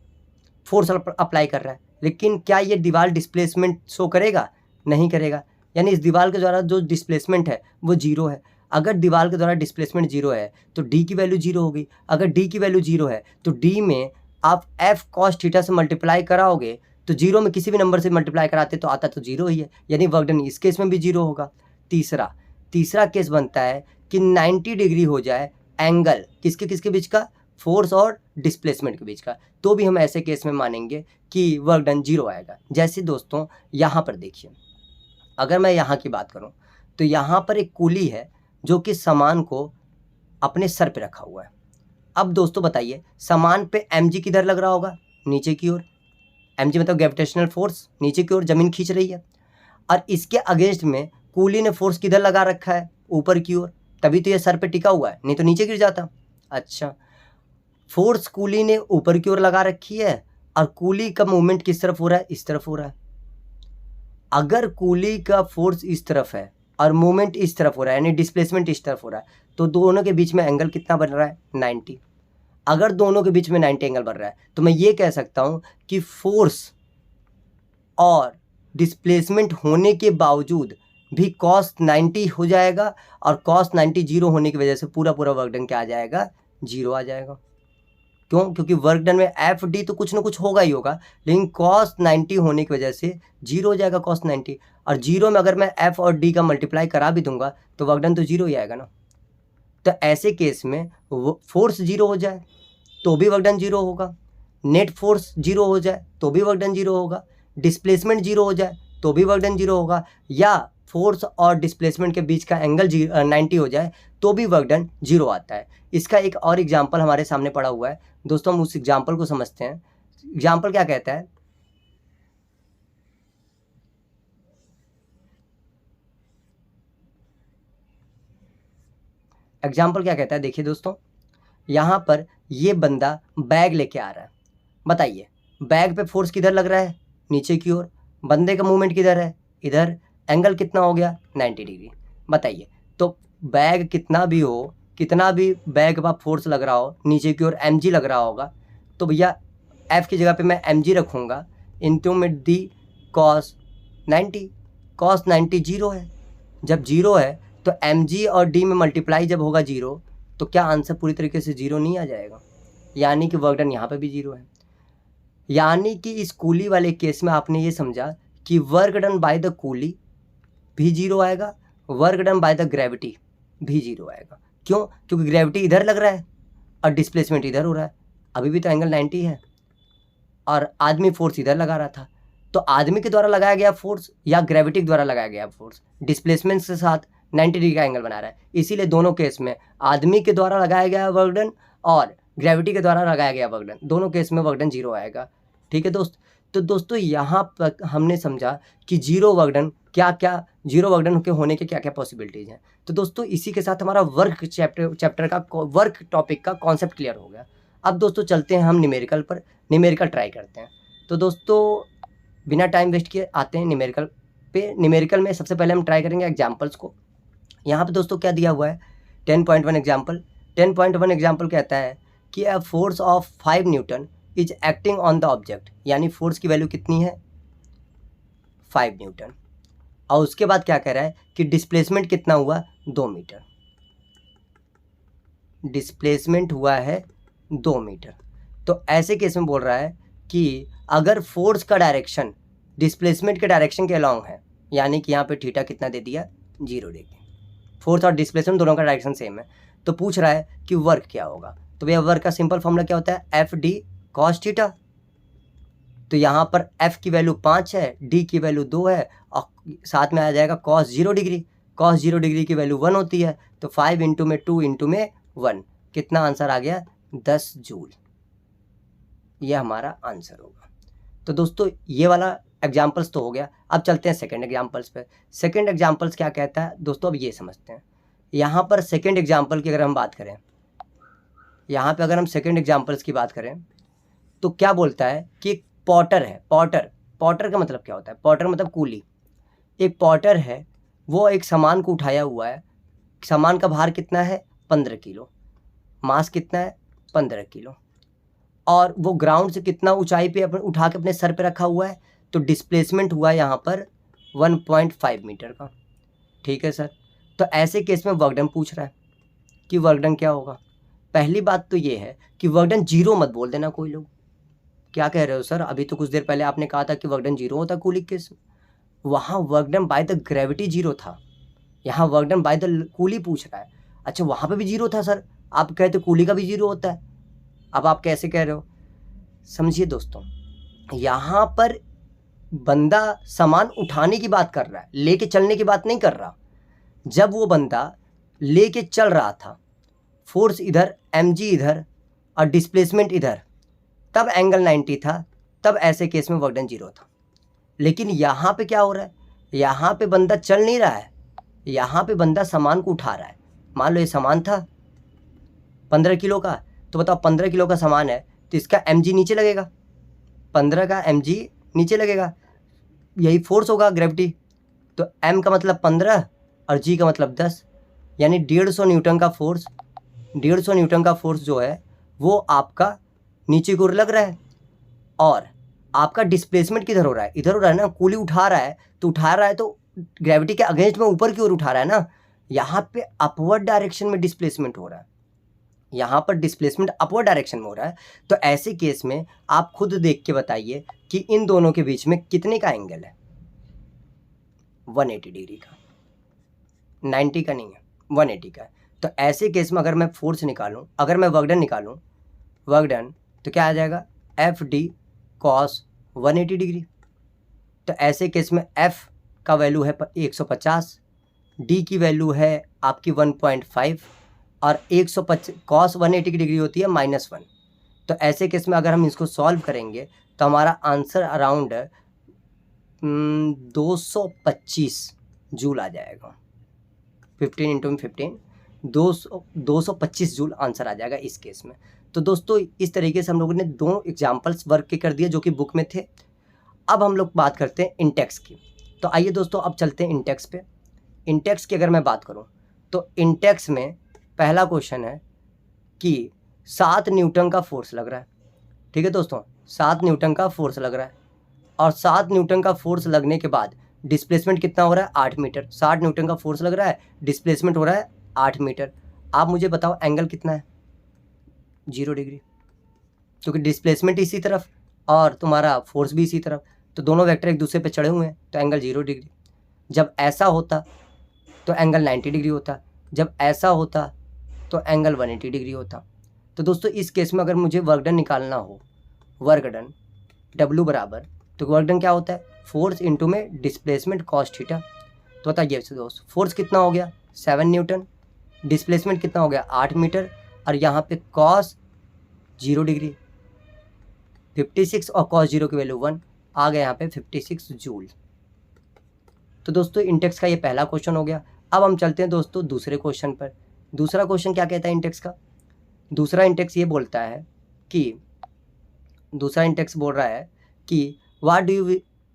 फोर्स अप्लाई कर रहा है, लेकिन क्या ये दीवार डिस्प्लेसमेंट शो करेगा? नहीं करेगा। यानी इस दीवार के द्वारा जो डिस्प्लेसमेंट है वो 0 है। अगर दीवार के द्वारा डिस्प्लेसमेंट 0 है तो D की वैल्यू 0 होगी। अगर D की वैल्यू 0 है तो D में आप F cos थीटा से मल्टीप्लाई कराओगे तो 0 में किसी भी नंबर से मल्टीप्लाई कराते तो आता तो 0 ही है, यानी वर्क डन इस केस में भी 0 होगा। तीसरा केस बनता है कि 90 डिग्री हो जाए एंगल, किसके बीच का? फोर्स और डिस्प्लेसमेंट के बीच का, तो भी हम ऐसे केस में मानेंगे कि वर्क डन 0 आएगा। जैसे दोस्तों यहाँ पर देखिए, अगर मैं यहाँ की बात करूँ तो यहाँ पर एक कूली है जो कि सामान को अपने सर पे रखा हुआ है। अब दोस्तों बताइए, सामान पे mg किधर लग रहा होगा? नीचे की ओर। mg मतलब ग्रेविटेशनल फोर्स, नीचे की ओर जमीन खींच रही है, और इसके अगेंस्ट में कूली ने फोर्स किधर लगा रखा है? ऊपर की ओर, तभी तो ये सर पे टिका हुआ है, नहीं तो नीचे गिर जाता। अच्छा, फोर्स कूली ने ऊपर की ओर लगा रखी है और कूली का मूवमेंट किस तरफ हो रहा है? इस तरफ हो रहा है। अगर कूली का फोर्स इस तरफ है और मूवमेंट इस तरफ हो रहा है, यानी डिस्प्लेसमेंट इस तरफ हो रहा है, तो दोनों के बीच में एंगल कितना बन रहा है? 90। अगर दोनों के बीच में 90 एंगल बन रहा है तो मैं ये कह सकता हूँ कि फोर्स और डिस्प्लेसमेंट होने के बावजूद भी cos 90 हो जाएगा, और cos 90 0 होने की वजह से पूरा वर्क डन क्या आ जाएगा? 0 आ जाएगा। क्यों? क्योंकि वर्क डन में एफ डी तो कुछ ना कुछ होगा ही होगा, लेकिन cos 90 होने की वजह से 0 हो जाएगा cos 90, और 0 में अगर मैं एफ और डी का मल्टीप्लाई करा भी दूंगा तो वर्क डन तो 0 ही आएगा ना। तो ऐसे केस में फोर्स 0 हो जाए तो भी वर्क डन 0 होगा, नेट फोर्स 0 हो जाए तो भी वर्क डन 0 होगा, डिस्प्लेसमेंट 0 हो जाए तो भी वर्क डन 0 होगा, या फोर्स और डिस्प्लेसमेंट के बीच का एंगल 90 हो जाए तो भी वर्क डन 0 आता है। इसका एक और एग्जाम्पल हमारे सामने पड़ा हुआ है दोस्तों, हम उस एग्जाम्पल को समझते हैं। एग्जाम्पल क्या कहता है? एग्जाम्पल क्या कहता है? देखिए दोस्तों, यहाँ पर ये बंदा बैग लेके आ रहा है, बताइए बैग पे फोर्स किधर लग रहा है? नीचे की ओर। बंदे का मूवमेंट किधर है? इधर। एंगल कितना हो गया? 90 डिग्री। बताइए, तो बैग कितना भी हो, कितना भी बैग पर फोर्स लग रहा हो, नीचे की ओर mg लग रहा होगा, तो भैया f की जगह पे मैं mg रखूँगा, इंटू में डी cos 90। cos 90 0 है, जब 0 है तो mg और d में मल्टीप्लाई जब होगा 0, तो क्या आंसर पूरी तरीके से 0 नहीं आ जाएगा? यानी कि वर्क डन यहाँ पे भी 0 है। यानी कि इस कूली वाले केस में आपने ये समझा कि work done by the coolie भी जीरो आएगा, work done by the gravity भी जीरो आएगा। क्यों? क्योंकि ग्रेविटी इधर लग रहा है और डिस्प्लेसमेंट इधर हो रहा है। अभी भी तो एंगल 90 है और आदमी फोर्स इधर लगा रहा था, तो आदमी के द्वारा लगाया गया फोर्स या ग्रेविटी के द्वारा लगाया गया फोर्स डिस्प्लेसमेंट के साथ 90 डिग्री का एंगल बना रहा है। इसीलिए दोनों केस में आदमी के द्वारा लगाया गया वर्क डन और ग्रेविटी के द्वारा लगाया गया वर्क डन, दोनों केस में वर्क डन जीरो आएगा। ठीक है दोस्त। तो दोस्तों यहाँ पर हमने समझा कि zero work done zero work done के होने के क्या क्या पॉसिबिलिटीज़ हैं। तो दोस्तों इसी के साथ हमारा वर्क चैप्टर का वर्क टॉपिक का कॉन्सेप्ट क्लियर हो गया। अब दोस्तों चलते हैं हम न्यूमेरिकल पर, न्यूमेरिकल ट्राई करते हैं। तो दोस्तों बिना टाइम वेस्ट किए आते हैं न्यूमेरिकल पे। न्यूमेरिकल में सबसे पहले हम ट्राई करेंगे एग्जाम्पल्स को। यहाँ पे दोस्तों क्या दिया हुआ है, 10.1 एग्जाम्पल। 10.1 एग्जाम्पल कहता है कि a force of 5 Newton is acting on the object, यानी फोर्स की वैल्यू कितनी है 5 न्यूटन। और उसके बाद क्या कह रहा है कि डिस्प्लेसमेंट कितना हुआ 2 मीटर, डिस्प्लेसमेंट हुआ है 2 मीटर। तो ऐसे केस में बोल रहा है कि अगर फोर्स का डायरेक्शन डिस्प्लेसमेंट के डायरेक्शन के अलॉन्ग है, यानी कि यहाँ पे थीटा कितना दे दिया 0 डिग्री, फोर्स और डिस्प्लेसमेंट दोनों का डायरेक्शन सेम है, तो पूछ रहा है कि वर्क क्या होगा। तो भैया वर्क का सिंपल फॉर्मूला क्या होता है, एफ डी कॉस थीटा। तो यहाँ पर एफ की वैल्यू 5 है, डी की वैल्यू 2 है और साथ में आ जाएगा कॉस 0 डिग्री। कॉस 0 डिग्री की वैल्यू 1 होती है, तो 5 इंटू में 2 इंटू में 1, कितना आंसर आ गया 10 जूल। ये हमारा आंसर होगा। तो दोस्तों ये वाला एग्जाम्पल्स तो हो गया। अब चलते हैं सेकंड एग्जाम्पल्स पे। सेकंड एग्जाम्पल्स क्या कहता है दोस्तों, अब ये समझते हैं। यहाँ पर सेकंड एग्जाम्पल की अगर हम बात करें, यहाँ पे अगर हम सेकंड एग्जाम्पल्स की बात करें तो क्या बोलता है कि एक पॉटर है। पॉटर का मतलब क्या होता है, पॉटर मतलब कूली। एक पॉटर है, वो एक सामान को उठाया हुआ है, सामान का भार कितना है 15 किलो, मास कितना है 15 किलो, और वो ग्राउंड से कितना ऊंचाई पे उठा के अपने सर पे रखा हुआ है, तो डिस्प्लेसमेंट हुआ यहाँ पर 1.5 मीटर का। ठीक है सर। तो ऐसे केस में वर्क डन पूछ रहा है कि वर्क डन क्या होगा। पहली बात तो ये है कि वर्क डन जीरो मत बोल देना। कोई लोग क्या कह रहे हो सर, अभी तो कुछ देर पहले आपने कहा था कि वर्क डन जीरो होता कूलिंग केस में। वहाँ work done by the gravity zero था, यहाँ work done by the coolie पूछ रहा है। अच्छा वहाँ पे भी जीरो था सर, आप कहते कूली का भी जीरो होता है। अब आप कैसे कह रहे हो, समझिए दोस्तों, यहाँ पर बंदा सामान उठाने की बात कर रहा है, लेके चलने की बात नहीं कर रहा। जब वो बंदा लेके चल रहा था, फोर्स इधर, mg इधर और डिस्प्लेसमेंट इधर, तब एंगल 90 था, तब ऐसे केस में वर्क डन जीरो था। लेकिन यहाँ पे क्या हो रहा है, यहाँ पे बंदा चल नहीं रहा है, यहाँ पे बंदा सामान को उठा रहा है। मान लो ये सामान था 15 किलो का, तो बताओ 15 किलो का सामान है तो इसका mg नीचे लगेगा, 15 का mg नीचे लगेगा, यही फोर्स होगा ग्रेविटी। तो m का मतलब 15 और g का मतलब 10, यानी 150 न्यूटन का फोर्स, 150 न्यूटन का फोर्स जो है वो आपका नीचे की ओर लग रहा है। और आपका डिस्प्लेसमेंट किधर हो रहा है, इधर हो रहा है ना, कूली उठा रहा है, तो उठा रहा है तो ग्रेविटी के अगेंस्ट में ऊपर की ओर उठा रहा है ना, यहाँ पे अपवर्ड डायरेक्शन में डिस्प्लेसमेंट हो रहा है, यहाँ पर डिस्प्लेसमेंट अपवर्ड डायरेक्शन में हो रहा है। तो ऐसे केस में आप खुद देख के बताइए कि इन दोनों के बीच में कितने का एंगल है, 180 डिग्री का, 90 का नहीं है, 180 का है। तो ऐसे केस में अगर मैं फोर्स निकालूं, अगर मैं वर्क डन निकालूं, वर्क डन, तो क्या आ जाएगा एफ डी कॉस 180 डिग्री। तो ऐसे केस में एफ का वैल्यू है 150, डी की वैल्यू है आपकी 1.5 और 150 कॉस 180 की डिग्री होती है -1। तो ऐसे केस में अगर हम इसको सॉल्व करेंगे तो हमारा आंसर अराउंड 225 जूल आ जाएगा। 15 इंटू 15 225 जूल आंसर आ जाएगा इस केस में। तो दोस्तों इस तरीके से हम लोगों ने 2 एग्जाम्पल्स वर्क के कर दिए जो कि बुक में थे। अब हम लोग बात करते हैं इंटेक्स की। तो आइए दोस्तों अब चलते हैं इंटेक्स पे। इंटेक्स की अगर मैं बात करूं तो इंटेक्स में पहला क्वेश्चन है कि 7 न्यूटन का फोर्स लग रहा है। ठीक है दोस्तों, 7 न्यूटन का फोर्स लग रहा है और 7 न्यूटन का फोर्स लगने के बाद डिस्प्लेसमेंट कितना हो रहा है 8 मीटर। 60 न्यूटन का फोर्स लग रहा है, डिस्प्लेसमेंट हो रहा है 8 मीटर। आप मुझे बताओ एंगल कितना है, 0 डिग्री, क्योंकि डिस्प्लेसमेंट इसी तरफ और तुम्हारा फोर्स भी इसी तरफ, तो दोनों वेक्टर एक दूसरे पे चढ़े हुए हैं, तो एंगल 0 डिग्री। जब ऐसा होता तो एंगल 90 डिग्री होता, जब ऐसा होता तो एंगल 180 डिग्री होता। तो दोस्तों इस केस में अगर मुझे वर्क डन निकालना हो, वर्क डन W बराबर, तो वर्क डन क्या होता है, फोर्स इंटू में डिस्प्लेसमेंट कॉस थीटा। तो बताइए दोस्त, फोर्स कितना हो गया 7 न्यूटन, डिस्प्लेसमेंट कितना हो गया 8 मीटर, और यहाँ पे कॉस 0 डिग्री 56 और कॉस 0 की वैल्यू 1 आ गया यहाँ पे 56 जूल। तो दोस्तों इंटेक्स का ये पहला क्वेश्चन हो गया। अब हम चलते हैं दोस्तों दूसरे क्वेश्चन पर। दूसरा क्वेश्चन क्या कहता है इंटेक्स का, दूसरा इंटेक्स ये बोलता है कि, दूसरा इंटेक्स बोल रहा है कि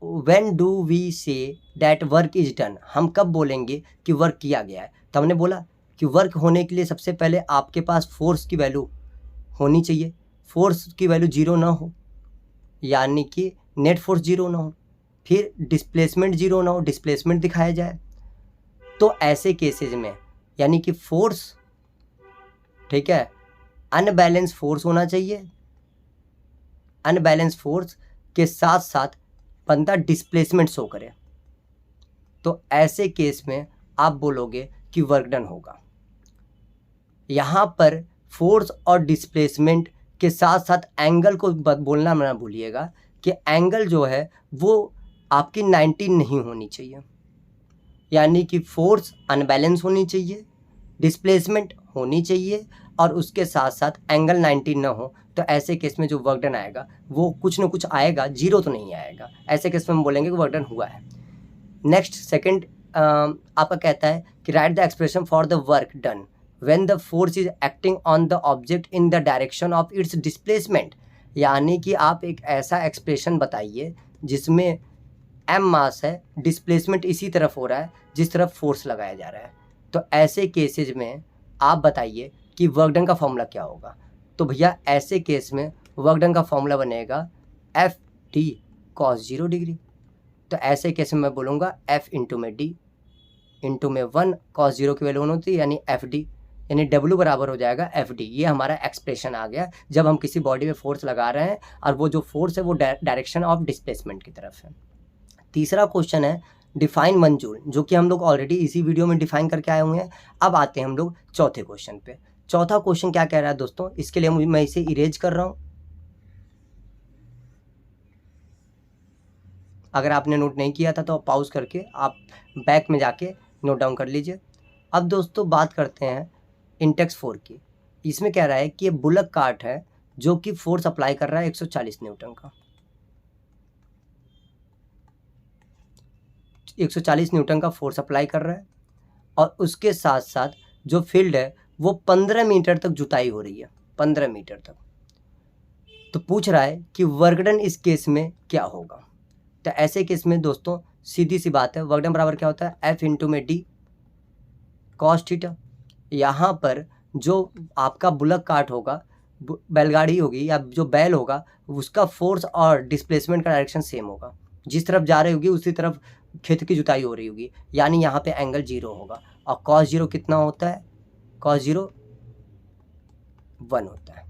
when do we say that work is done, हम कब बोलेंगे कि वर्क किया गया है। तो हमने बोला कि वर्क होने के लिए सबसे पहले आपके पास फोर्स की वैल्यू होनी चाहिए, फोर्स की वैल्यू 0 ना हो, यानी कि नेट फोर्स 0 ना हो, फिर डिस्प्लेसमेंट 0 ना हो, डिस्प्लेसमेंट दिखाया जाए। तो ऐसे केसेस में यानी कि फोर्स, ठीक है, अनबैलेंस फोर्स होना चाहिए, अनबैलेंस फोर्स के साथ साथ बंदा डिस्प्लेसमेंट शो करे, तो ऐसे केस में आप बोलोगे कि वर्क डन होगा। यहाँ पर फोर्स और डिस्प्लेसमेंट के साथ साथ एंगल को बोलना ना भूलिएगा कि एंगल जो है वो आपकी 90 नहीं होनी चाहिए, यानी कि फोर्स अनबैलेंस होनी चाहिए, डिस्प्लेसमेंट होनी चाहिए और उसके साथ साथ एंगल 90 ना हो। तो ऐसे केस में जो वर्क डन आएगा वो कुछ ना कुछ आएगा, 0 तो नहीं आएगा। ऐसे केस में हम बोलेंगे कि वर्क डन हुआ है। नेक्स्ट सेकंड आपका कहता है कि right the expression for the work done when the force is acting on the object in the direction of its displacement, यानी कि आप एक ऐसा एक्सप्रेशन बताइए जिसमें m मास है, डिस्प्लेसमेंट इसी तरफ हो रहा है जिस तरफ फोर्स लगाया जा रहा है। तो ऐसे केसेज में आप बताइए कि वर्क डन का फॉर्मूला क्या होगा। तो भैया ऐसे केस में वर्क डन का फॉर्मूला बनेगा एफ डी कॉस 0 डिग्री। तो ऐसे केस में मैं बोलूँगा एफ इंटू में डी इंटू में 1 कॉस 0 की वैल्यू 1 होती है, यानी एफ डी, यानी W बराबर हो जाएगा एफ डी। ये हमारा एक्सप्रेशन आ गया जब हम किसी बॉडी में फोर्स लगा रहे हैं और वो जो फोर्स है वो डायरेक्शन ऑफ डिस्प्लेसमेंट की तरफ है। तीसरा क्वेश्चन है डिफाइन 1 जूल, जो कि हम लोग ऑलरेडी इसी वीडियो में डिफाइन करके आए हुए हैं। अब आते हैं हम लोग चौथे क्वेश्चन पे। चौथा क्वेश्चन क्या कह रहा है दोस्तों, इसके लिए मैं इसे इरेज कर रहा हूँ। अगर आपने नोट नहीं किया था तो पॉज करके आप बैक में जाके नोट डाउन कर लीजिए। अब दोस्तों बात करते हैं इंटेक्स 4 की। इसमें कह रहा है कि ये बुलक कार्ट है जो कि फोर्स अप्लाई कर रहा है 140 न्यूटन का, 140 न्यूटन का फोर्स अप्लाई कर रहा है और उसके साथ साथ जो फील्ड है वो 15 मीटर तक जुताई हो रही है, 15 मीटर तक। तो पूछ रहा है कि वर्क डन इस केस में क्या होगा। तो ऐसे केस में दोस्तों सीधी सी बात है, वर्क डन बराबर क्या होता है एफ इंटू में डी कॉस थीटा। यहाँ पर जो आपका बुलक कार्ट होगा, बैलगाड़ी होगी या जो बैल होगा, उसका फोर्स और डिस्प्लेसमेंट का डायरेक्शन सेम होगा, जिस तरफ जा रही होगी उसी तरफ खेत की जुताई हो रही होगी, यानी यहाँ पे एंगल 0 होगा। और कॉस 0 कितना होता है, कॉस 0 1 होता है।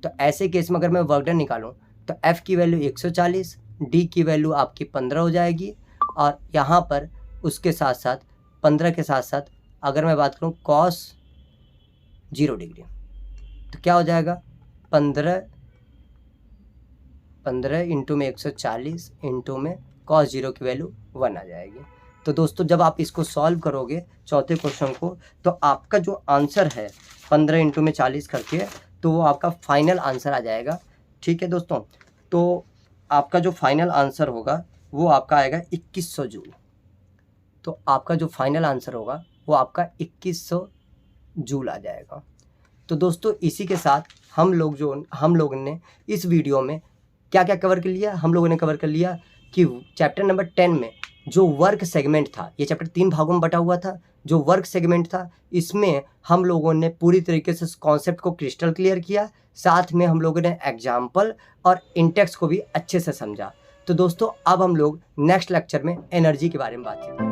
तो ऐसे केस में अगर मैं वर्क डन निकालूँ तो एफ की वैल्यू 140, डी की वैल्यू आपकी 15 हो जाएगी और यहाँ पर उसके साथ साथ 15 के साथ साथ अगर मैं बात करूँ कॉस 0 डिग्री, तो क्या हो जाएगा 15 इंटू में 140 इंटू में कॉस 0 की वैल्यू 1 आ जाएगी। तो दोस्तों जब आप इसको सॉल्व करोगे चौथे क्वेश्चन को, तो आपका जो आंसर है 15 इंटू में 40 करके, तो वो आपका फाइनल आंसर आ जाएगा। ठीक है दोस्तों, तो आपका जो फाइनल आंसर होगा वो आपका आएगा 2100 जूल। तो आपका जो फाइनल आंसर होगा वो आपका 2100 जूल आ जाएगा। तो दोस्तों इसी के साथ हम लोगों ने इस वीडियो में क्या क्या कवर कर लिया, हम लोगों ने कवर कर लिया कि चैप्टर नंबर 10 में जो वर्क सेगमेंट था, ये चैप्टर 3 भागों में बटा हुआ था। जो वर्क सेगमेंट था इसमें हम लोगों ने पूरी तरीके से कॉन्सेप्ट को क्रिस्टल क्लियर किया, साथ में हम लोगों ने एग्जाम्पल और इंटेक्स को भी अच्छे से समझा। तो दोस्तों अब हम लोग नेक्स्ट लेक्चर में एनर्जी के बारे में बात करेंगे।